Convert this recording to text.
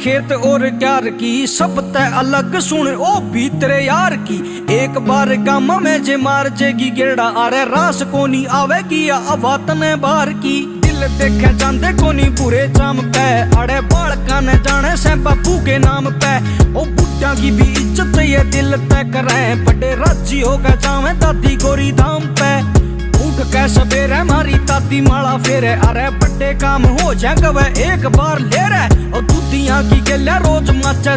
खेत और प्यार की सब तय अलग सुन ओ भी तेरे यार की। एक बार गामा में जे मार जेगी गेड़ा अरे रास कोनी आवेगी या अवातने बार की। दिल देखे जांदे कोनी बुरे जाम पे अड़े बालका ने जाने से बापू के नाम पे। ओ बुढ़ा की भी इज्जत ये दिल तय करे बड़े राजी होगा जावे दादी गोरी धाम पे। उठ के सवेरे मारी ताती माला फेरे अरे बड़े काम हो जाएगा वह एक बार ले रहे और दूधिया की गले रोज माचा।